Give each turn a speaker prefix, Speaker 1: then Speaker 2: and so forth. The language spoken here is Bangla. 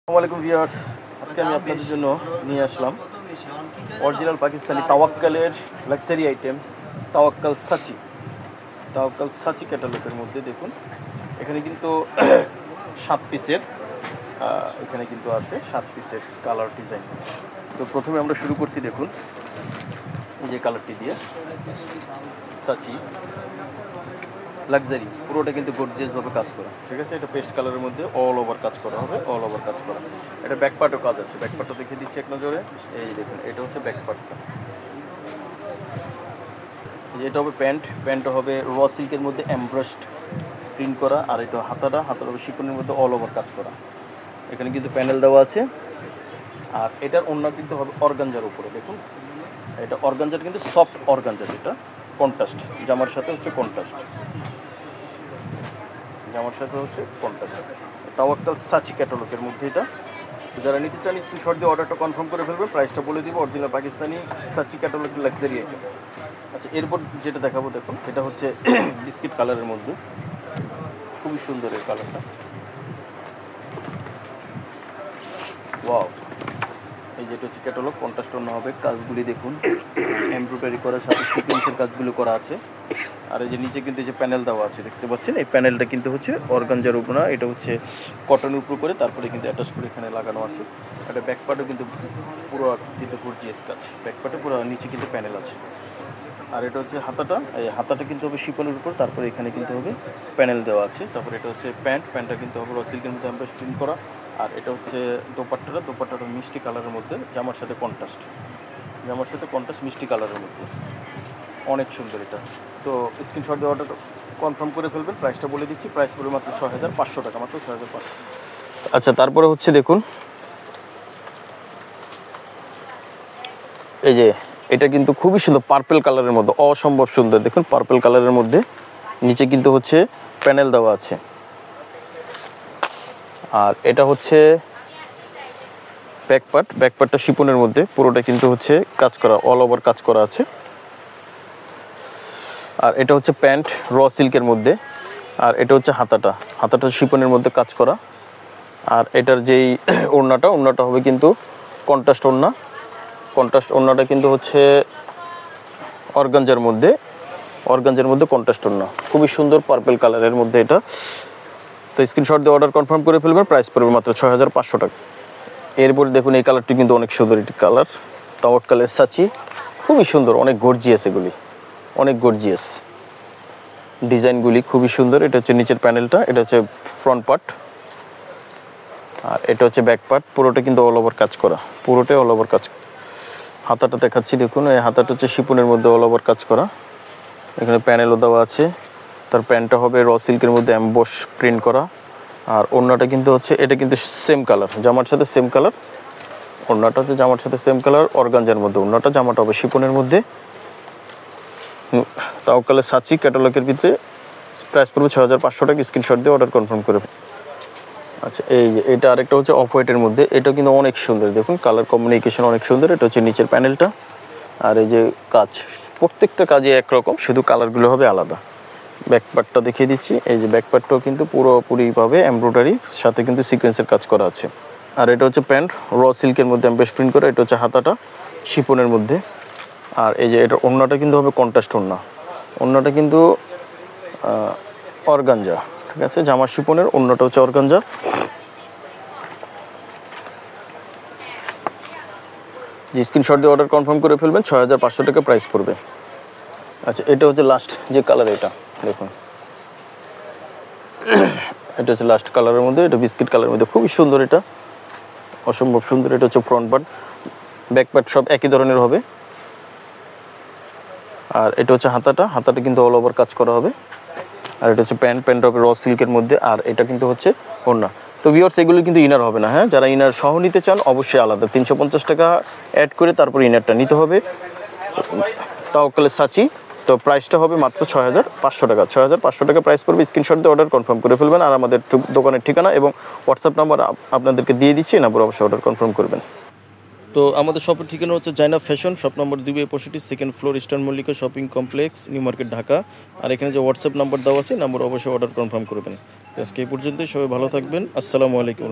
Speaker 1: আসসালামু আলাইকুম ভিউয়ার্স, আজকে আমি আপনাদের জন্য নিয়ে আসলাম অরিজিনাল পাকিস্তানি তাওয়াক্কালের লাক্সারি আইটেম তাওয়াক্কাল সাচি ক্যাটালগের মধ্যে দেখুন এখানে কিন্তু 7 পিসের এখানে কিন্তু আছে 7 পিসের কালার ডিজাইন। তো প্রথমে আমরা শুরু করছি, দেখুন এই যে কালারটি দিয়ে সাচি লাক্সারি, পুরোটা কিন্তু গর্জিয়াসভাবে কাজ করা, ঠিক আছে। এটা পেস্ট কালারের মধ্যে অল ওভার কাজ করা হবে, অল ওভার কাজ করা। এটা ব্যাক পার্টও কাজ আছে, ব্যাক পার্টও দেখিয়ে দিচ্ছি এক নজরে। এই দেখুন, এটা হচ্ছে ব্যাক পার্টটা। এটা হবে প্যান্টও হবে র সিল্কের মধ্যে এমব্রয়েডড প্রিন্ট করা, আর এটা হাতাটা হবে শিকনের মধ্যে অল ওভার কাজ করা। এখানে কিন্তু প্যানেল দেওয়া আছে, আর এটার ওড়না কিন্তু হবে অর্গানজার উপরে। দেখুন এটা অর্গানজার কিন্তু সফট অর্গানজা, যেটা কন্ট্রাস্ট জামার সাথে হচ্ছে কন্ট্রাস্ট, তাওয়াক্কাল সাচি ক্যাটালগের মধ্যে এটা। যারা নিতে চান স্ক্রিনশট দিয়ে অর্ডারটা কনফার্ম করে ফেলবেন, প্রাইসটা বলে দিব। অরিজিনাল পাকিস্তানি সাচি ক্যাটালগের লাক্সারি আইটেম। আচ্ছা, এরপর যেটা দেখাবো দেখুন, এটা হচ্ছে বিস্কিট কালারের মধ্যে, খুবই সুন্দর এই কালারটা। ওয়াও, এই যেটা হচ্ছে ক্যাটালগ, কন্ট্রাস্ট ওড়না হবে। কাজগুলি দেখুন এমব্রয়ডারি করার সাথে সিকোয়েন্সের কাজগুলো করা আছে। আর এই যে নিচে কিন্তু এই যে প্যানেল দেওয়া আছে দেখতে পাচ্ছেন, এই প্যানেলটা কিন্তু হচ্ছে অর্গানজার উপর না, এটা হচ্ছে কটনের উপর করে তারপরে কিন্তু অ্যাটাচ করে এখানে লাগানো আছে। এটা ব্যাকপার্টও কিন্তু পুরো কিন্তু গর্জিয়াস কাজ, ব্যাকপার্টে পুরো নিচে কিন্তু প্যানেল আছে। আর এটা হচ্ছে হাতাটা, এই হাতাটা কিন্তু হবে শিপনের উপর, তারপরে এখানে কিন্তু হবে প্যানেল দেওয়া আছে। তারপরে এটা হচ্ছে প্যান্টটা কিন্তু হবে র সিল্কের মধ্যে এমব্রয়েডারি প্রিন্ট করা। আর এটা হচ্ছে দোপাট্টাটা মিষ্টি কালারের মধ্যে, জামার সাথে কন্ট্রাস্ট মিষ্টি কালারের মধ্যে, অনেক সুন্দর এটা। তো স্ক্রিনশট দিয়ে অর্ডার কনফার্ম করে ফেলবেন, প্রাইসটা বলে দিচ্ছি। প্রাইস পড়বে মাত্র 6500 টাকা, মাত্র 6500। আচ্ছা, তারপরে হচ্ছে দেখুন এই যে এটা কিন্তু খুবই সুন্দর, পার্পল কালারের মধ্যে, অসম্ভব সুন্দর। দেখুন পার্পল কালারের মধ্যে নিচে কিন্তু হচ্ছে প্যানেল দেওয়া আছে। আর এটা হচ্ছে ব্যাকপার্টটা শিপনের মধ্যে, পুরোটা কিন্তু হচ্ছে কাজ করা, অল ওভার কাজ করা আছে। আর এটা হচ্ছে প্যান্ট র সিল্কের মধ্যে, আর এটা হচ্ছে হাতাটা শিপনের মধ্যে কাজ করা। আর এটার যেই ওড়নাটা হবে কিন্তু কন্ট্রাস্ট ওড়নাটা কিন্তু হচ্ছে অর্গানজার মধ্যে কন্ট্রাস্ট ওড়না, খুবই সুন্দর পার্পল কালারের মধ্যে এটা। তো স্ক্রিনশট দিয়ে অর্ডার কনফার্ম করে ফেলবেন, প্রাইস পড়বে মাত্র 6500 টাকা। এরপরে দেখুন এই কালারটি কিন্তু অনেক সুন্দর একটি কালার, তাওয়াক্কালের সাচি, খুবই সুন্দর, অনেক গর্জিয়াস, এগুলি অনেক গর্জিয়াস ডিজাইনগুলি, খুবই সুন্দর। এটা হচ্ছে নিচের প্যানেলটা, এটা হচ্ছে ফ্রন্ট পার্ট, আর এটা হচ্ছে ব্যাক পার্ট। পুরোটা কিন্তু অল ওভার কাজ করা, পুরোটাই অল ওভার কাজ। হাতাটা দেখাচ্ছি দেখুন, এই হাতাটা হচ্ছে শিপনের মধ্যে অল ওভার কাজ করা, এখানে প্যানেলও দেওয়া আছে। তার প্যান্টটা হবে র সিল্কের মধ্যে এমবস প্রিন্ট করা। আর ওড়নাটা কিন্তু হচ্ছে, এটা কিন্তু সেম কালার, জামার সাথে সেম কালার, ওড়নাটা হচ্ছে জামার সাথে সেম কালার, অর্গানজার মধ্যে ওড়নাটা, জামাটা হবে শিপনের মধ্যে। তাওয়াক্কালের সাচি ক্যাটালগের ভিতরে প্রাইস পড়বে 6500 টাকা। স্ক্রিনশট দিয়ে অর্ডার কনফার্ম করে। আচ্ছা, এই যে এটা আরেকটা হচ্ছে অফ হোয়াইটের মধ্যে, এটা কিন্তু অনেক সুন্দর, দেখুন কালার কম্বিনেশন অনেক সুন্দর। এটা হচ্ছে নিচের প্যানেলটা, আর এই যে কাজ, প্রত্যেকটা কাজে একরকম, শুধু কালারগুলো হবে আলাদা। ব্যাকপার্টটা দেখিয়ে দিচ্ছি, এই যে ব্যাকপার্টটাও কিন্তু পুরোপুরিভাবে এমব্রয়ডারির সাথে কিন্তু সিকোয়েন্সের কাজ করা আছে। আর এটা হচ্ছে প্যান্ট র সিল্কের মধ্যে এমব্রয়েডারি প্রিন্ট করা, এটা হচ্ছে হাতাটা শিপনের মধ্যে। আর এই যে এটা ওড়নাটা কিন্তু হবে কন্ট্রাস্ট ওড়নাটা কিন্তু অর্গানজা, ঠিক আছে, জামা শিপনের, ওড়নাটা হচ্ছে অর্গানজা। যে স্ক্রিনশট দিয়ে অর্ডার কনফার্ম করে ফেলবেন, 6500 টাকা প্রাইস পড়বে। আচ্ছা, এটা হচ্ছে লাস্ট যে কালার, এটা দেখুন, এটা হচ্ছে লাস্ট কালারের মধ্যে, এটা বিস্কিট কালারের মধ্যে, খুবই সুন্দর, এটা অসম্ভব সুন্দর। এটা হচ্ছে ফ্রন্ট পার্ট, ব্যাক পার্ট সব একই ধরনের হবে। আর এটা হচ্ছে হাতাটা কিন্তু অল ওভার কাজ করা হবে। আর এটা হচ্ছে প্যান্ট হবে র সিল্কের মধ্যে, আর এটা কিন্তু হচ্ছে ওড়না। তো ভিউয়ার্স, এগুলো কিন্তু ইনার হবে না, হ্যাঁ, যারা ইনার সহ নিতে চান অবশ্যই আলাদা 350 টাকা অ্যাড করে তারপর ইনারটা নিতে হবে। তাওয়াক্কালের সাচি, তো প্রাইসটা হবে মাত্র 6500 টাকা। 6500 টাকা প্রাইস পড়বে। স্ক্রিনশট দিয়ে অর্ডার কনফার্ম করে ফেলবেন। আর আমাদের দোকানের ঠিকানা এবং হোয়াটসঅ্যাপ নাম্বার আপনাদেরকে দিয়ে দিচ্ছি, নাম্বার অবশ্যই অর্ডার কনফার্ম করবেন। তো আমাদের শপের ঠিকানা হচ্ছে Zainab fashion, shop number 265, second floor, eastern Mallika shopping complex, new market, Dhaka. আর এখানে যে হোয়াটসঅ্যাপ নাম্বার দেওয়া আছে, নাম্বার অবশ্যই অর্ডার কনফার্ম করবেন। আজকে এই পর্যন্তই, সবাই ভালো থাকবেন। আসসালামু আলাইকুম।